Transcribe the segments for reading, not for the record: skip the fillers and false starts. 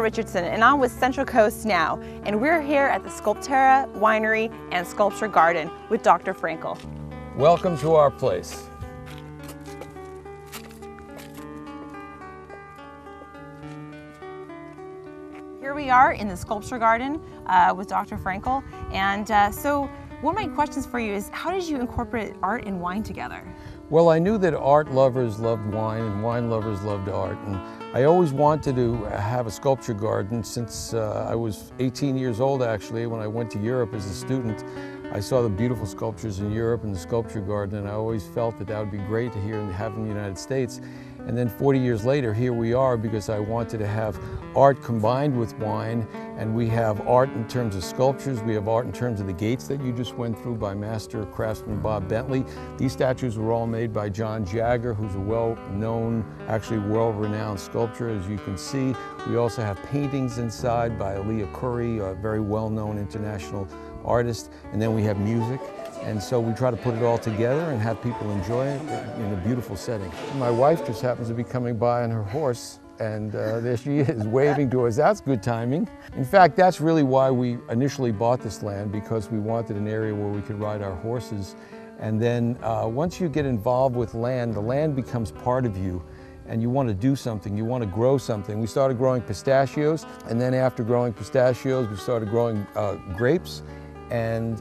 Richardson, and I'm with Central Coast Now, and we're here at the Sculptura Winery and Sculpture Garden with Dr. Frankel. Welcome to our place. Here we are in the Sculpture Garden with Dr. Frankel, and so one of my questions for you is, how did you incorporate art and wine together? Well, I knew that art lovers loved wine and wine lovers loved art, and I always wanted to have a sculpture garden since I was 18 years old actually. When I went to Europe as a student, I saw the beautiful sculptures in Europe in the sculpture garden, and I always felt that that would be great to hear and have in the United States. And then 40 years later, here we are because I wanted to have art combined with wine, and we have art in terms of sculptures, we have art in terms of the gates that you just went through by master craftsman Bob Bentley. These statues were all made by John Jagger, who's a well-known, actually world-renowned sculptor, as you can see. We also have paintings inside by Leah Curry, a very well-known international artist, and then we have music. And so we try to put it all together and have people enjoy it in a beautiful setting. My wife just happens to be coming by on her horse, and there she is waving to us. That's good timing. In fact, that's really why we initially bought this land, because we wanted an area where we could ride our horses. And then once you get involved with land, the land becomes part of you, and you want to do something, you want to grow something. We started growing pistachios, and then after growing pistachios, we started growing grapes. And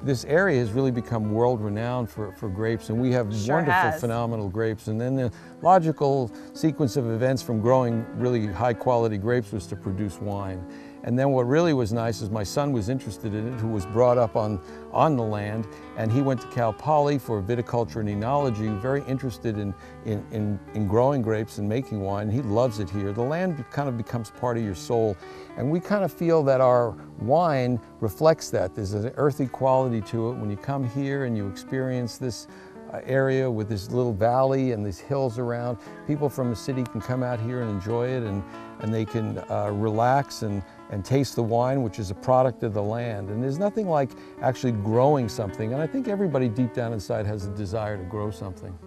this area has really become world-renowned for grapes, and we have wonderful, phenomenal grapes. And then the logical sequence of events from growing really high-quality grapes was to produce wine. And then what really was nice is my son was interested in it, who was brought up on the land, and he went to Cal Poly for viticulture and enology, very interested in growing grapes and making wine. He loves it here. The land kind of becomes part of your soul, and we kind of feel that our wine reflects that. There's an earthy quality to it. When you come here and you experience this area with this little valley and these hills around, people from the city can come out here and enjoy it, and they can relax and taste the wine, which is a product of the land. And there's nothing like actually growing something, and I think everybody deep down inside has a desire to grow something.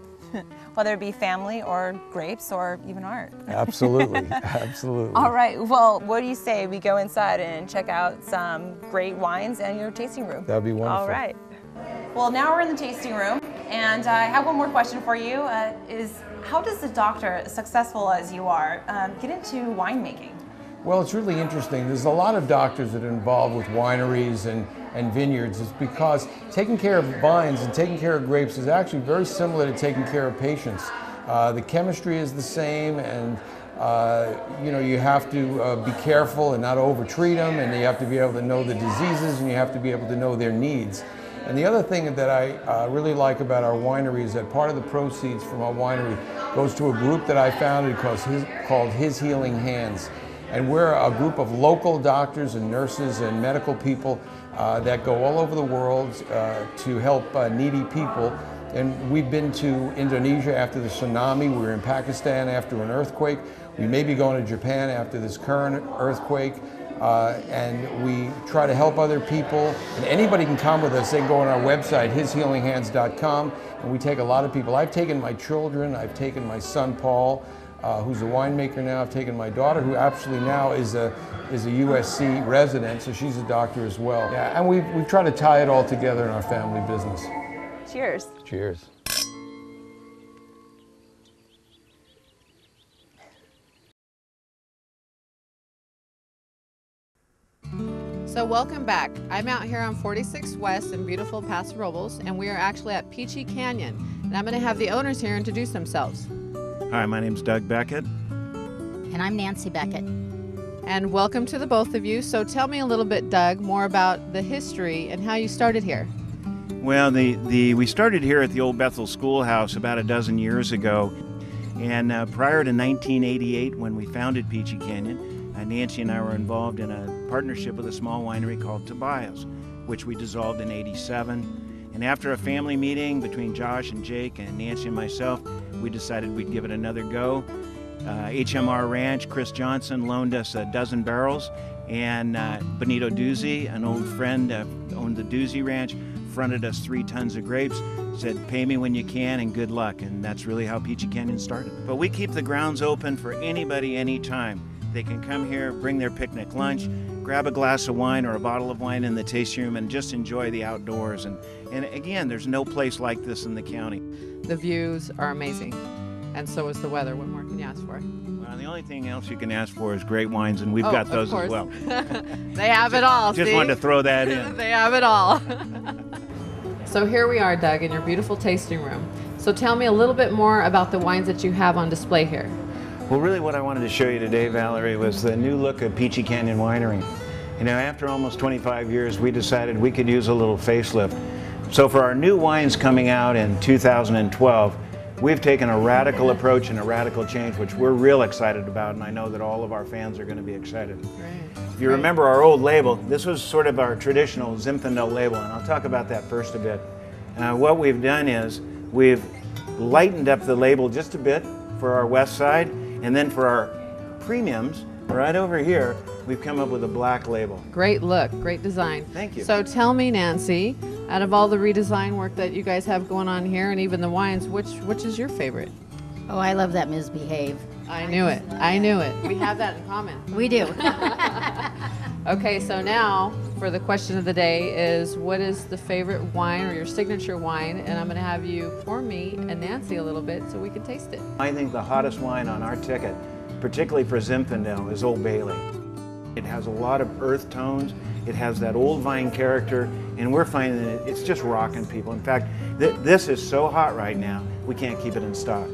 Whether it be family or grapes or even art. Absolutely, absolutely. All right, well, what do you say we go inside and check out some great wines and your tasting room? That'd be wonderful. All right. Well, now we're in the tasting room, and I have one more question for you, is how does the doctor, as successful as you are, get into winemaking? Well, it's really interesting. There's a lot of doctors that are involved with wineries and vineyards. It's because taking care of vines and taking care of grapes is actually very similar to taking care of patients. The chemistry is the same, and you know, you have to be careful and not over-treat them, and you have to be able to know the diseases, and you have to be able to know their needs. And the other thing that I really like about our winery is that part of the proceeds from our winery goes to a group that I founded called His Healing Hands. And we're a group of local doctors and nurses and medical people that go all over the world to help needy people. And we've been to Indonesia after the tsunami. We were in Pakistan after an earthquake. We may be going to Japan after this current earthquake. And we try to help other people. And anybody can come with us. They can go on our website, hishealinghands.com, and we take a lot of people. I've taken my children. I've taken my son, Paul, who's a winemaker now. I've taken my daughter, who actually now is a USC resident, so she's a doctor as well. Yeah, and we try to tie it all together in our family business. Cheers. Cheers. So welcome back. I'm out here on 46 West in beautiful Paso Robles, and we are actually at Peachy Canyon. And I'm going to have the owners here introduce themselves. Hi, my name's Doug Beckett. And I'm Nancy Beckett. And welcome to the both of you. So tell me a little bit, Doug, more about the history and how you started here. Well, we started here at the old Bethel Schoolhouse about a dozen years ago. And prior to 1988, when we founded Peachy Canyon, Nancy and I were involved in a partnership with a small winery called Tobias, which we dissolved in '87. And after a family meeting between Josh and Jake and Nancy and myself, we decided we'd give it another go. HMR Ranch, Chris Johnson loaned us a dozen barrels, and Benito Duzzi, an old friend, owned the Duzzi Ranch, fronted us 3 tons of grapes, said, pay me when you can and good luck. And that's really how Peachy Canyon started. But we keep the grounds open for anybody, anytime. They can come here, bring their picnic lunch, grab a glass of wine or a bottle of wine in the tasting room and just enjoy the outdoors. And again, there's no place like this in the county. The views are amazing, and so is the weather. What more can you ask for? Well, the only thing else you can ask for is great wines, and we've got those as well. They have it all. Just wanted to throw that in. They have it all. So here we are, Doug, in your beautiful tasting room. So tell me a little bit more about the wines that you have on display here. Well, really what I wanted to show you today, Valerie, was the new look of Peachy Canyon Winery. You know, after almost 25 years, we decided we could use a little facelift. So for our new wines coming out in 2012, we've taken a radical approach and a radical change, which we're real excited about, and I know that all of our fans are going to be excited. Great. If you remember our old label, this was sort of our traditional Zinfandel label, and I'll talk about that first a bit. What we've done is we've lightened up the label just a bit for our west side, and then for our premiums, right over here, we've come up with a black label. Great look, great design. Thank you. So tell me, Nancy, out of all the redesign work that you guys have going on here, and even the wines, which is your favorite? Oh, I love that Ms. Behave. I knew it. I knew it. We have that in common. We do. Okay, so now for the question of the day is, what is the favorite wine or your signature wine? And I'm going to have you pour me and Nancy a little bit so we can taste it. I think the hottest wine on our ticket, particularly for Zinfandel, is Old Bailey. It has a lot of earth tones, it has that old vine character, and we're finding that it's just rocking people. In fact, this is so hot right now, we can't keep it in stock.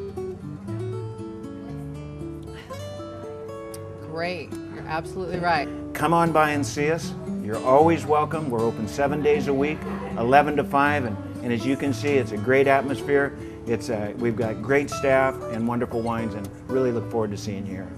Great, you're absolutely right. Come on by and see us. You're always welcome. We're open 7 days a week, 11 to 5, and as you can see, it's a great atmosphere. We've got great staff and wonderful wines, and really look forward to seeing you here.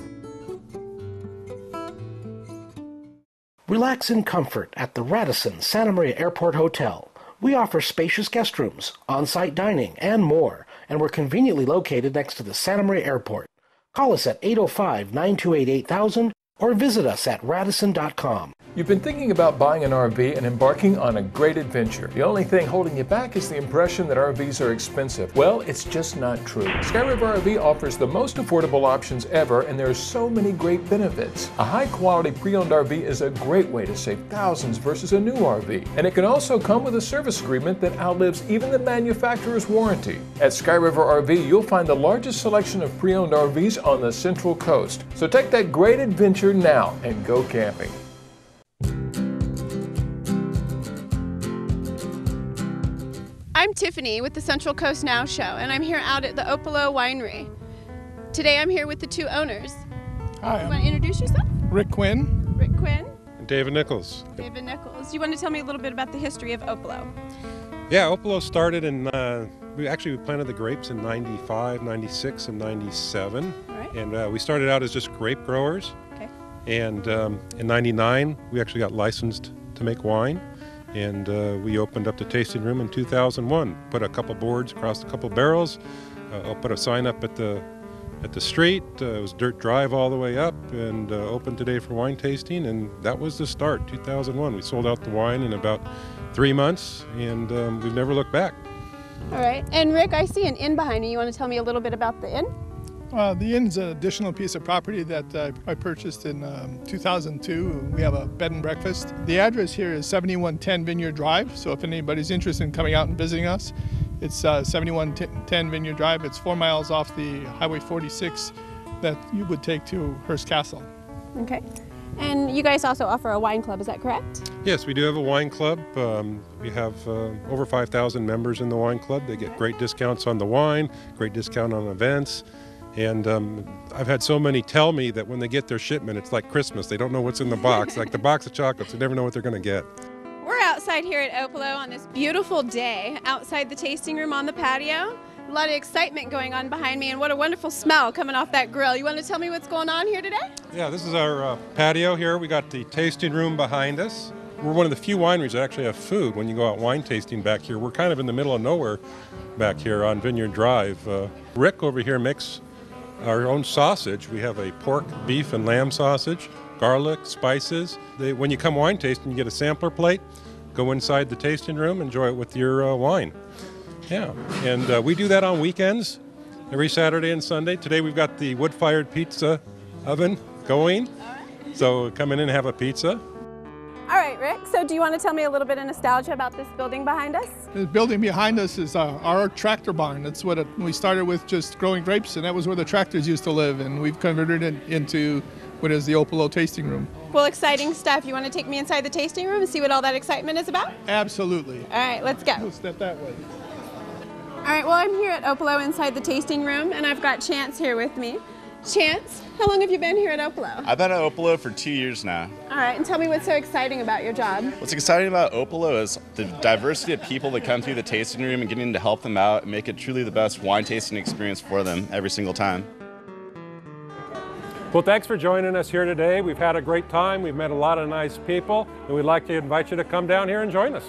Relax in comfort at the Radisson Santa Maria Airport Hotel. We offer spacious guest rooms, on-site dining, and more, and we're conveniently located next to the Santa Maria Airport. Call us at 805-928-8000 or visit us at radisson.com. You've been thinking about buying an RV and embarking on a great adventure. The only thing holding you back is the impression that RVs are expensive. Well, it's just not true. Sky River RV offers the most affordable options ever, and there are so many great benefits. A high-quality pre-owned RV is a great way to save thousands versus a new RV. And it can also come with a service agreement that outlives even the manufacturer's warranty. At Sky River RV, you'll find the largest selection of pre-owned RVs on the Central Coast. So take that great adventure now and go camping. I'm Tiffany with the Central Coast Now Show, and I'm here out at the Opolo Winery. Today I'm here with the two owners. Hi, You want to introduce yourself? Rick Quinn. Rick Quinn, And David Nichols. David Nichols. You want to tell me a little bit about the history of Opolo? Yeah, Opolo started in, we planted the grapes in 95, 96, and 97. All right. And we started out as just grape growers. Okay. And in 99, we actually got licensed to make wine. And we opened up the tasting room in 2001. Put a couple boards across a couple barrels. I'll put a sign up at the street. It was dirt drive all the way up, and open today for wine tasting. And that was the start, 2001. We sold out the wine in about 3 months, and we've never looked back. All right. And Rick, I see an inn behind you. You want to tell me a little bit about the inn? The inn's an additional piece of property that I purchased in 2002. We have a bed and breakfast. The address here is 7110 Vineyard Drive, so if anybody's interested in coming out and visiting us, it's 7110 Vineyard Drive. It's 4 miles off the Highway 46 that you would take to Hearst Castle. Okay. And you guys also offer a wine club, is that correct? Yes, we do have a wine club. We have over 5,000 members in the wine club. They get great discounts on the wine, great discount on events. And I've had so many tell me that when they get their shipment, it's like Christmas. They don't know what's in the box, like the box of chocolates. They never know what they're going to get. We're outside here at Opolo on this beautiful day, outside the tasting room on the patio. A lot of excitement going on behind me, and what a wonderful smell coming off that grill. You want to tell me what's going on here today? Yeah, this is our patio here. We got the tasting room behind us. We're one of the few wineries that actually have food when you go out wine tasting back here. We're kind of in the middle of nowhere back here on Vineyard Drive. Rick over here makes our own sausage. We have a pork, beef, and lamb sausage, garlic, spices. When you come wine tasting, you get a sampler plate. Go inside the tasting room, enjoy it with your wine. Yeah, and we do that on weekends, every Saturday and Sunday. Today we've got the wood-fired pizza oven going. So come in and have a pizza. All right, Rick, so do you want to tell me a little bit of nostalgia about this building behind us? The building behind us is our tractor barn. That's what we started with, just growing grapes, and that was where the tractors used to live, and we've converted it into what is the Opolo tasting room. Well, exciting stuff. You want to take me inside the tasting room and see what all that excitement is about? Absolutely. All right, let's go. We'll step that way. All right, well, I'm here at Opolo inside the tasting room, and I've got Chance here with me. Chance, how long have you been here at Opolo? I've been at Opolo for 2 years now. All right, and tell me what's so exciting about your job. What's exciting about Opolo is the diversity of people that come through the tasting room and getting to help them out and make it truly the best wine tasting experience for them every single time. Well, thanks for joining us here today. We've had a great time. We've met a lot of nice people, and we'd like to invite you to come down here and join us.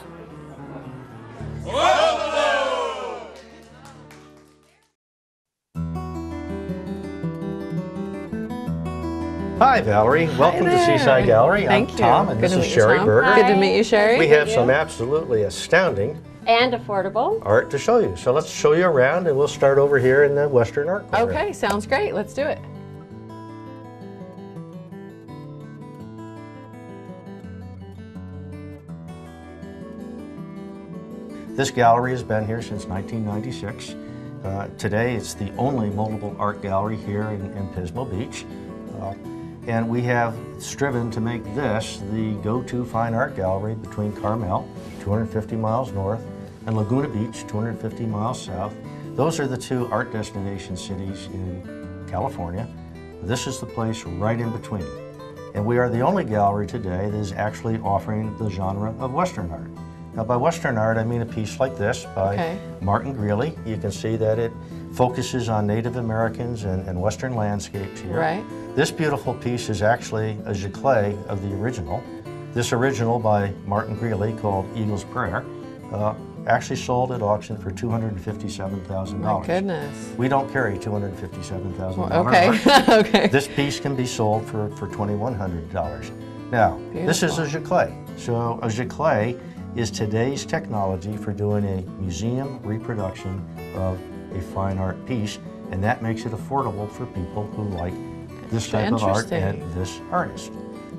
Hi, Valerie. Welcome to Seaside Gallery. Thank I'm you. Tom, and Good this to is meet you, Sherry Tom. Berger. Good to meet you, Sherry. We have some absolutely astounding And affordable. art to show you. So let's show you around, and we'll start over here in the Western Art Corner. Okay, sounds great. Let's do it. This gallery has been here since 1996. Today, it's the only moldable art gallery here in Pismo Beach. And we have striven to make this the go-to fine art gallery between Carmel, 250 miles north, and Laguna Beach, 250 miles south. Those are the two art destination cities in California. This is the place right in between. And we are the only gallery today that is actually offering the genre of Western art. Now, by Western art, I mean a piece like this by Martin Greeley. You can see that it focuses on Native Americans and Western landscapes here. Right. This beautiful piece is actually a giclée of the original. This original by Martin Greeley, called Eagle's Prayer, actually sold at auction for $257,000. My goodness. We don't carry $257,000. Well, okay. Okay. This piece can be sold for $2,100. Now, this is a giclée. So a giclée is today's technology for doing a museum reproduction of a fine art piece, and that makes it affordable for people who like this type of art and this artist.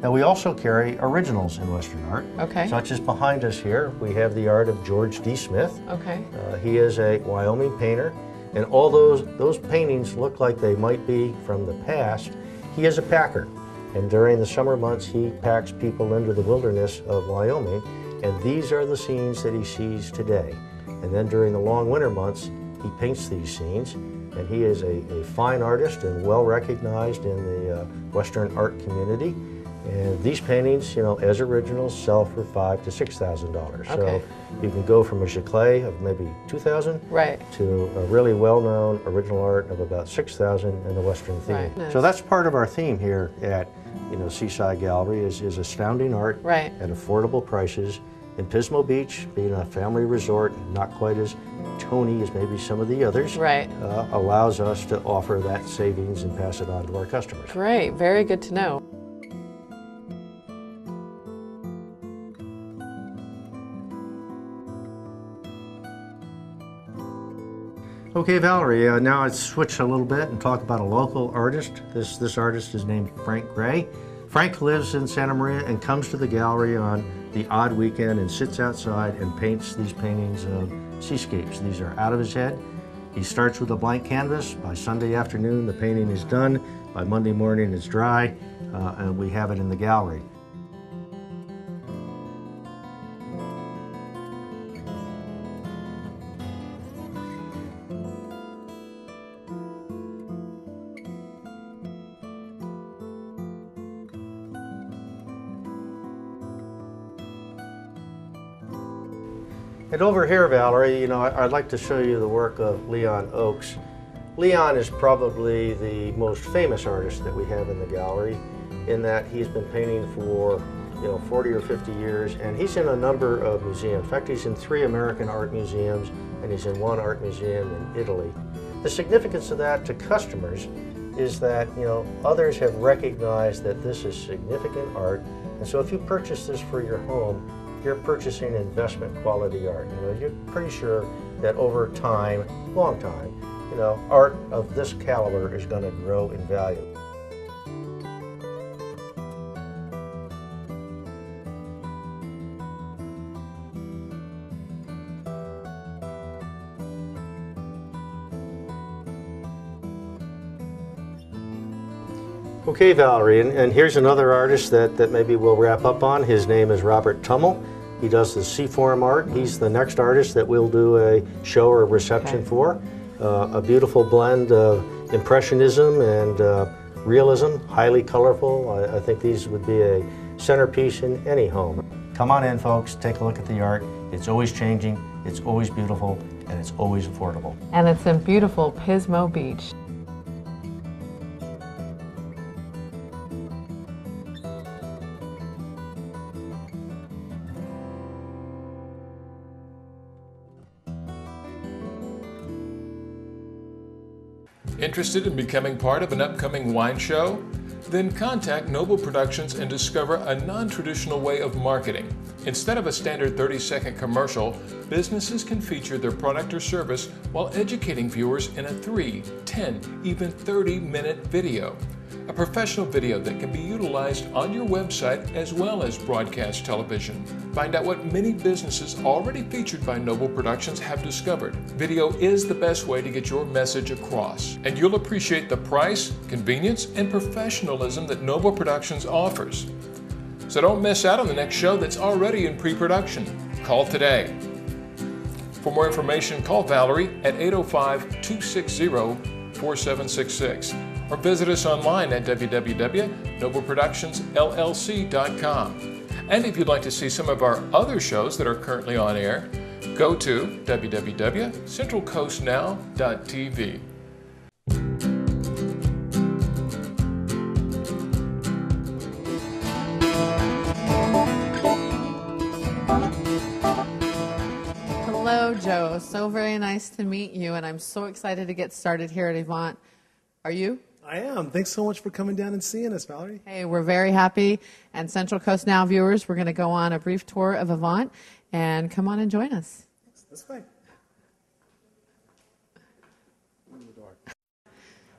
Now, we also carry originals in Western art, such as behind us here. We have the art of George D. Smith. Okay. He is a Wyoming painter, and all those paintings look like they might be from the past. He is a packer, and during the summer months, he packs people into the wilderness of Wyoming, and these are the scenes that he sees today. And then during the long winter months, he paints these scenes, and he is a fine artist and well recognized in the Western art community. And these paintings, you know, as originals, sell for $5,000 to $6,000. So you can go from a giclée of maybe $2,000 to a really well-known original art of about $6,000 in the Western theme. Nice. So that's part of our theme here at Seaside Gallery is astounding art at affordable prices. In Pismo Beach, being a family resort, not quite as Tony as maybe some of the others, allows us to offer that savings and pass it on to our customers. Great, very good to know. Okay, Valerie, now I'd switch a little bit and talk about a local artist. This artist is named Frank Gray. Frank lives in Santa Maria and comes to the gallery on the odd weekend and sits outside and paints these paintings of seascapes. These are out of his head. He starts with a blank canvas. By Sunday afternoon, the painting is done. By Monday morning, it's dry, and we have it in the gallery. And over here, Valerie, I'd like to show you the work of Leon Oakes. Leon is probably the most famous artist that we have in the gallery, in that he's been painting for 40 or 50 years, and he's in a number of museums. In fact, he's in 3 American art museums, and he's in 1 art museum in Italy. The significance of that to customers is that others have recognized that this is significant art, and so if you purchase this for your home, you're purchasing investment quality art. You're pretty sure that over time, long time, art of this caliber is going to grow in value. Okay, Valerie, and here's another artist that maybe we'll wrap up on. His name is Robert Tummel. He does the C-form art. He's the next artist that we'll do a show or a reception for. A beautiful blend of Impressionism and realism, highly colorful. I think these would be a centerpiece in any home. Come on in, folks, take a look at the art. It's always changing, it's always beautiful, and it's always affordable. And it's in beautiful Pismo Beach. Interested in becoming part of an upcoming wine show? Then contact Noble Productions and discover a non-traditional way of marketing. Instead of a standard 30-second commercial, businesses can feature their product or service while educating viewers in a 3, 10, even 30-minute video. A professional video that can be utilized on your website as well as broadcast television. Find out what many businesses already featured by Noble Productions have discovered. Video is the best way to get your message across, and you'll appreciate the price, convenience, and professionalism that Noble Productions offers. So don't miss out on the next show that's already in pre-production. Call today. For more information, call Valerie at 805-260-4766 or visit us online at www.nobleproductionsllc.com. And if you'd like to see some of our other shows that are currently on air, go to www.centralcoastnow.tv. Hello, Joe. So very nice to meet you, and I'm so excited to get started here at Avant. Are you? I am. Thanks so much for coming down and seeing us, Valerie. Hey, we're very happy. And Central Coast Now viewers, we're going to go on a brief tour of Avant, and come on and join us. That's fine.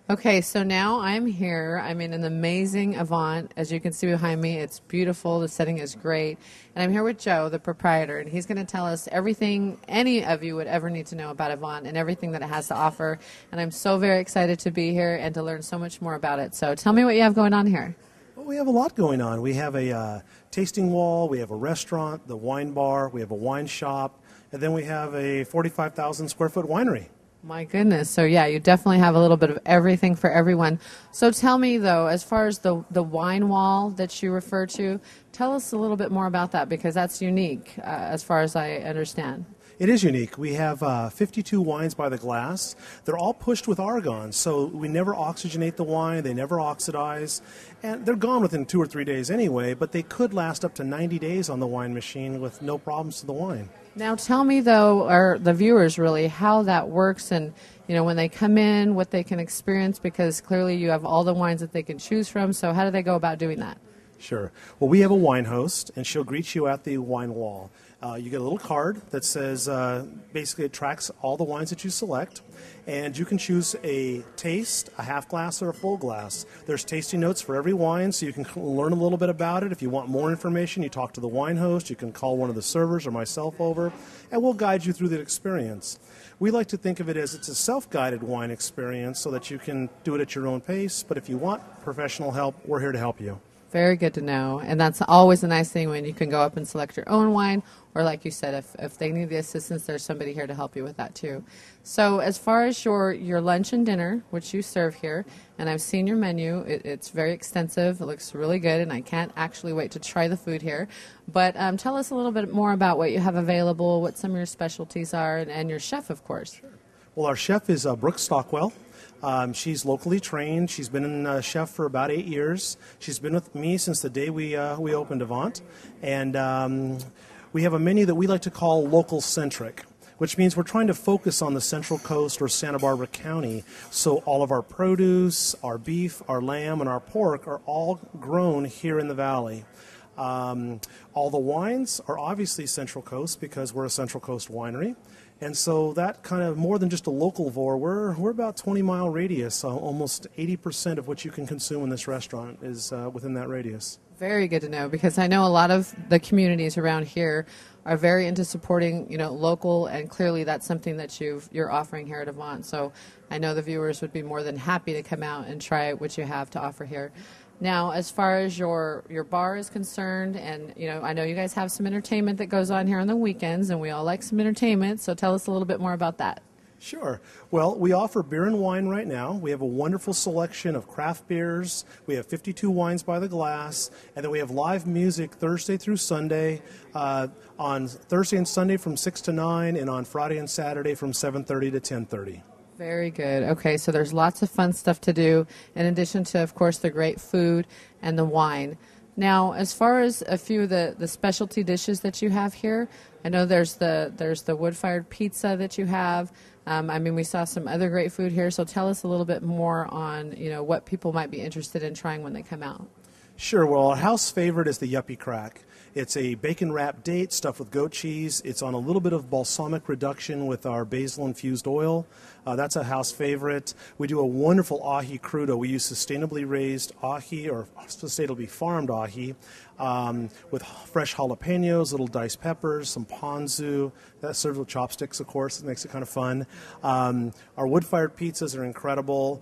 Okay, so now I'm here. I'm in an amazing Avant. As you can see behind me, it's beautiful. The setting is great. And I'm here with Joe, the proprietor, and he's going to tell us everything any of you would ever need to know about Avant and everything that it has to offer. And I'm so very excited to be here and to learn so much more about it. So tell me what you have going on here. Well, we have a lot going on. We have a tasting wall, we have a restaurant, the wine bar, we have a wine shop, and then we have a 45,000 square foot winery. My goodness. So, yeah, you definitely have a little bit of everything for everyone. So tell me, though, as far as the wine wall that you refer to, tell us a little bit more about that, because that's unique as far as I understand. It is unique. We have 52 wines by the glass. They're all pushed with argon, so we never oxygenate the wine. They never oxidize. And they're gone within 2 or 3 days anyway, but they could last up to 90 days on the wine machine with no problems to the wine. Now tell me, though, or the viewers really, how that works, and when they come in, what they can experience, because clearly you have all the wines that they can choose from. So how do they go about doing that? Sure. Well, we have a wine host, and she'll greet you at the wine wall. You get a little card that says, basically it tracks all the wines that you select, and you can choose a taste, a half glass, or a full glass. There's tasting notes for every wine, so you can learn a little bit about it. If you want more information, you talk to the wine host, you can call one of the servers or myself over, and we'll guide you through the experience. We like to think of it as it's a self-guided wine experience so that you can do it at your own pace, but if you want professional help, we're here to help you. Very good to know. And that's always a nice thing when you can go up and select your own wine, or like you said, if they need the assistance, there's somebody here to help you with that too. So as far as your lunch and dinner, which you serve here, and I've seen your menu, it's very extensive, it looks really good, and I can't actually wait to try the food here. But tell us a little bit more about what you have available, what some of your specialties are, and your chef, of course. Sure. Well, our chef is Brooke Stockwell. She's locally trained. She's been a chef for about 8 years. She's been with me since the day we opened Avant. And we have a menu that we like to call local-centric, which means we're trying to focus on the Central Coast or Santa Barbara County. So all of our produce, our beef, our lamb, and our pork are all grown here in the valley. All the wines are obviously Central Coast because we're a Central Coast winery. And so that kind of, more than just a local vor, we're about 20-mile radius, so almost 80% of what you can consume in this restaurant is within that radius. Very good to know, because I know a lot of the communities around here are very into supporting, local, and clearly that's something that you're offering here at Avant. So I know the viewers would be more than happy to come out and try what you have to offer here. Now, as far as your bar is concerned, and I know you guys have some entertainment that goes on here on the weekends, and we all like some entertainment, so tell us a little bit more about that. Sure. Well, we offer beer and wine right now. We have a wonderful selection of craft beers. We have 52 wines by the glass. And then we have live music Thursday through Sunday, on Thursday and Sunday from 6 to 9, and on Friday and Saturday from 7:30 to 10:30. Very good. Okay, so there's lots of fun stuff to do, in addition to, of course, the great food and the wine. Now, as far as a few of the specialty dishes that you have here, I know there's the wood-fired pizza that you have. We saw some other great food here, so tell us a little bit more on, what people might be interested in trying when they come out. Sure. Well, our house favorite is the Yuppie Crack. It's a bacon-wrapped date stuffed with goat cheese. It's on a little bit of balsamic reduction with our basil-infused oil. That's a house favorite. We do a wonderful ahi crudo. We use sustainably raised ahi, or sustainably farmed ahi, with fresh jalapenos, little diced peppers, some ponzu. That's served with chopsticks, of course. It makes it kind of fun. Our wood-fired pizzas are incredible.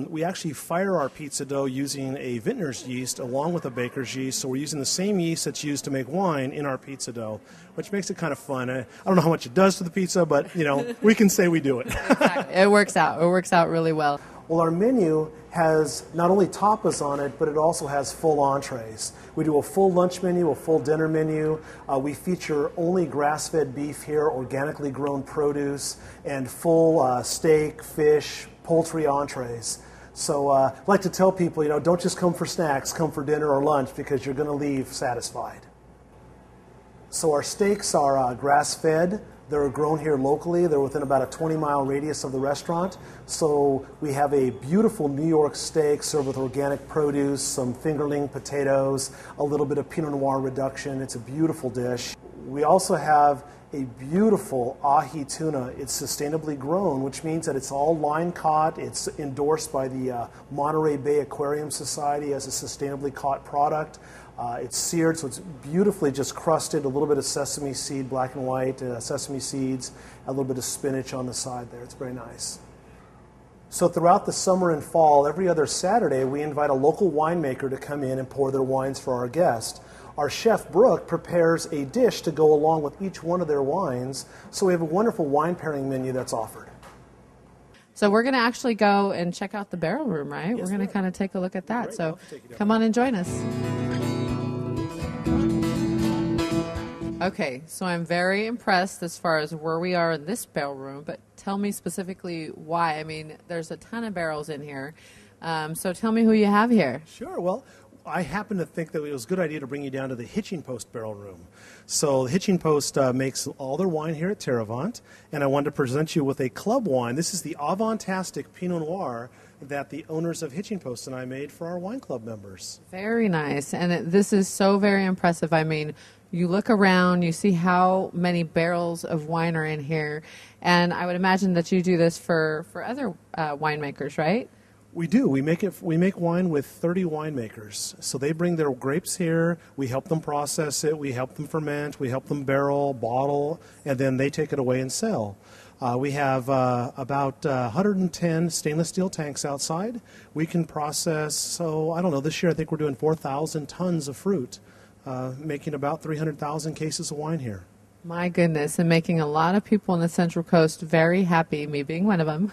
We actually fire our pizza dough using a vintner's yeast along with a baker's yeast. So we're using the same yeast that's used to make wine in our pizza dough, which makes it kind of fun. I don't know how much it does to the pizza, but we can say we do it. Exactly. It works out. It works out really well. Well, our menu has not only tapas on it, but it also has full entrees. We do a full lunch menu, a full dinner menu. We feature only grass-fed beef here, organically grown produce, and full steak, fish, poultry entrees. So I like to tell people, don't just come for snacks, come for dinner or lunch, because you're going to leave satisfied. So our steaks are grass-fed. They're grown here locally. They're within about a 20-mile radius of the restaurant. So we have a beautiful New York steak served with organic produce, some fingerling potatoes, a little bit of Pinot Noir reduction. It's a beautiful dish. We also have a beautiful ahi tuna. It's sustainably grown, which means that it's all line caught. It's endorsed by the Monterey Bay Aquarium Society as a sustainably caught product. It's seared, so it's beautifully just crusted, a little bit of sesame seed, black and white, sesame seeds, a little bit of spinach on the side there. It's very nice. So throughout the summer and fall, every other Saturday, we invite a local winemaker to come in and pour their wines for our guests. Our chef, Brooke, prepares a dish to go along with each one of their wines, so we have a wonderful wine pairing menu that's offered. So we're going to actually go and check out the barrel room, right? Yes, we're going to kind of take a look at that. Great. So come on and join us. Okay, so I'm very impressed as far as where we are in this barrel room, but tell me specifically why. There's a ton of barrels in here. So tell me who you have here. Sure. Well, I happen to think that it was a good idea to bring you down to the Hitching Post barrel room. So the Hitching Post makes all their wine here at Terravant, and I wanted to present you with a club wine. This is the Avantastic Pinot Noir that the owners of Hitching Post and I made for our wine club members. Very nice, and this is so very impressive. You look around, you see how many barrels of wine are in here, and I would imagine that you do this for other winemakers, right? We do. We make wine with 30 winemakers. So they bring their grapes here, we help them process it, we help them ferment, we help them barrel, bottle, and then they take it away and sell. We have about 110 stainless steel tanks outside. We can process, this year I think we're doing 4,000 tons of fruit. Making about 300,000 cases of wine here. My goodness, and making a lot of people on the Central Coast very happy, me being one of them.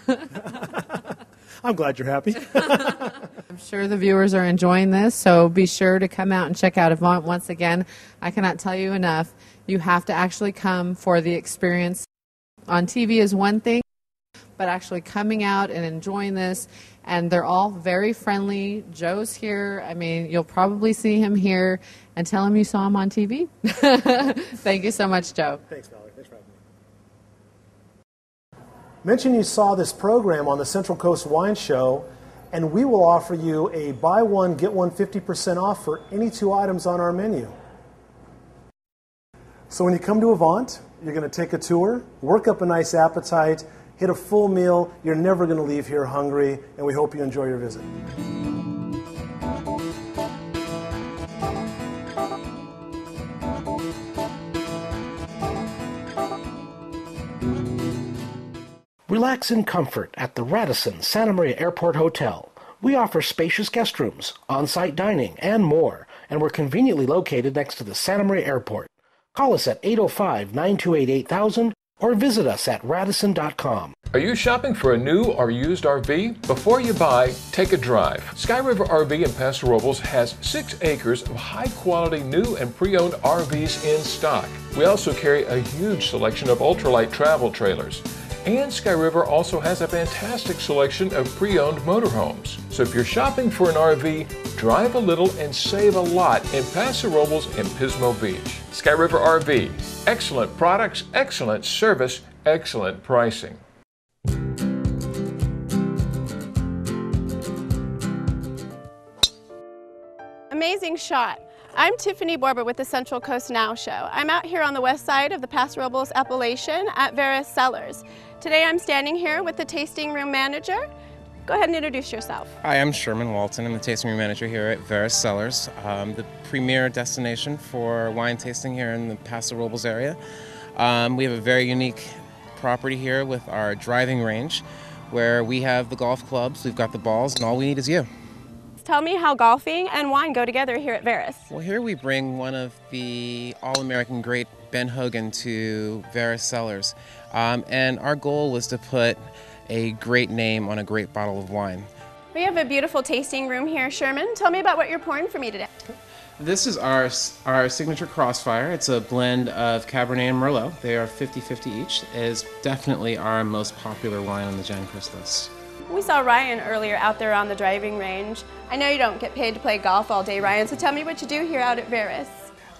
I'm glad you're happy. I'm sure the viewers are enjoying this, so be sure to come out and check out Avant. Once again, I cannot tell you enough. You have to actually come for the experience. On TV is one thing, but actually coming out and enjoying this, and they're all very friendly. Joe's here. You'll probably see him here and tell him you saw him on TV. Thank you so much, Joe. Thanks, Valerie. Thanks for having me. Mention you saw this program on the Central Coast Wine Show, and we will offer you a buy one, get one 50% off for any 2 items on our menu. So when you come to Avant, you're going to take a tour, work up a nice appetite, hit a full meal. You're never going to leave here hungry, and we hope you enjoy your visit. Relax in comfort at the Radisson Santa Maria Airport Hotel. We offer spacious guest rooms, on-site dining, and more, and we're conveniently located next to the Santa Maria Airport. Call us at 805-928-8000 or visit us at Radisson.com. Are you shopping for a new or used RV? Before you buy, take a drive. Sky River RV in Paso Robles has 6 acres of high-quality new and pre-owned RVs in stock. We also carry a huge selection of ultralight travel trailers. And Sky River also has a fantastic selection of pre-owned motorhomes. So if you're shopping for an RV, drive a little and save a lot in Paso Robles and Pismo Beach. Sky River RV. Excellent products, excellent service, excellent pricing. Amazing shot. I'm Tiffany Borber with the Central Coast Now Show. I'm out here on the west side of the Paso Robles Appellation at Vera's Cellars. Today I'm standing here with the tasting room manager. Go ahead and introduce yourself. Hi, I'm Sherman Walton. I'm the tasting room manager here at Vera's Cellars, the premier destination for wine tasting here in the Paso Robles area. We have a very unique property here with our driving range where we have the golf clubs, we've got the balls, and all we need is you. Tell me how golfing and wine go together here at Vera's. Well, here we bring one of the All-American great Ben Hogan to Vera's Cellars. And our goal was to put a great name on a great bottle of wine. We have a beautiful tasting room here, Sherman. Tell me about what you're pouring for me today. This is our signature Crossfire. It's a blend of Cabernet and Merlot. They are 50-50 each. It is definitely our most popular wine on the Jan Chris list. We saw Ryan earlier out there on the driving range. I know you don't get paid to play golf all day, Ryan, so tell me what you do here out at Vera's.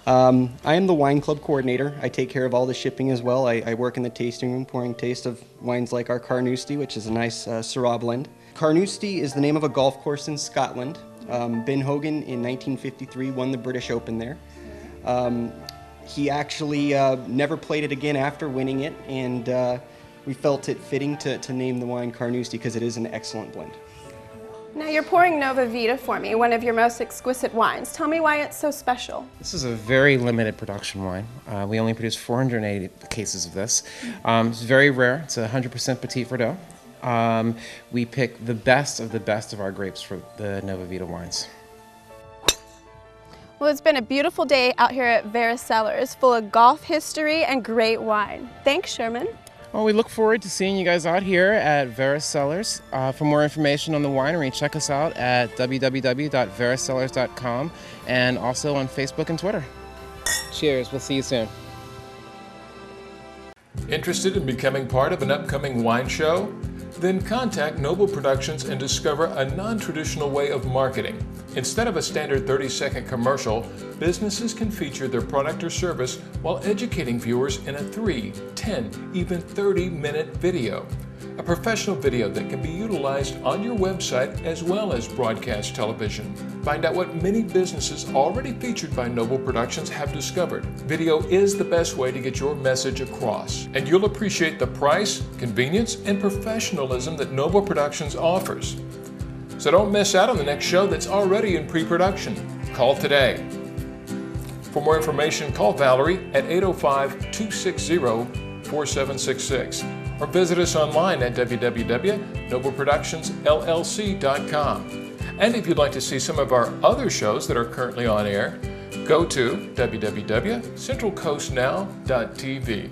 I am the wine club coordinator. I take care of all the shipping as well. I work in the tasting room pouring taste of wines like our Carnoustie, which is a nice Syrah blend. Carnoustie is the name of a golf course in Scotland. Ben Hogan in 1953 won the British Open there. He actually never played it again after winning it, and we felt it fitting to name the wine Carnoustie because it is an excellent blend. Now you're pouring Nova Vita for me, one of your most exquisite wines. Tell me why it's so special. This is a very limited production wine. We only produce 480 cases of this. It's very rare. It's 100% Petit Verdot. We pick the best of our grapes for the Nova Vita wines. Well, it's been a beautiful day out here at Vera's Cellars, full of golf history and great wine. Thanks, Sherman. Well, we look forward to seeing you guys out here at Vera's Cellars. For more information on the winery, check us out at www.veracellars.com and also on Facebook and Twitter. Cheers, we'll see you soon. Interested in becoming part of an upcoming wine show? Then contact Noble Productions and discover a non-traditional way of marketing. Instead of a standard 30-second commercial, businesses can feature their product or service while educating viewers in a 3, 10, even 30-minute video. A professional video that can be utilized on your website as well as broadcast television. Find out what many businesses already featured by Noble Productions have discovered. Video is the best way to get your message across, and you'll appreciate the price, convenience, and professionalism that Noble Productions offers. So don't miss out on the next show that's already in pre-production. Call today. For more information, call Valerie at 805-260-4766 or visit us online at www.nobleproductionsllc.com. And if you'd like to see some of our other shows that are currently on air, go to www.centralcoastnow.tv.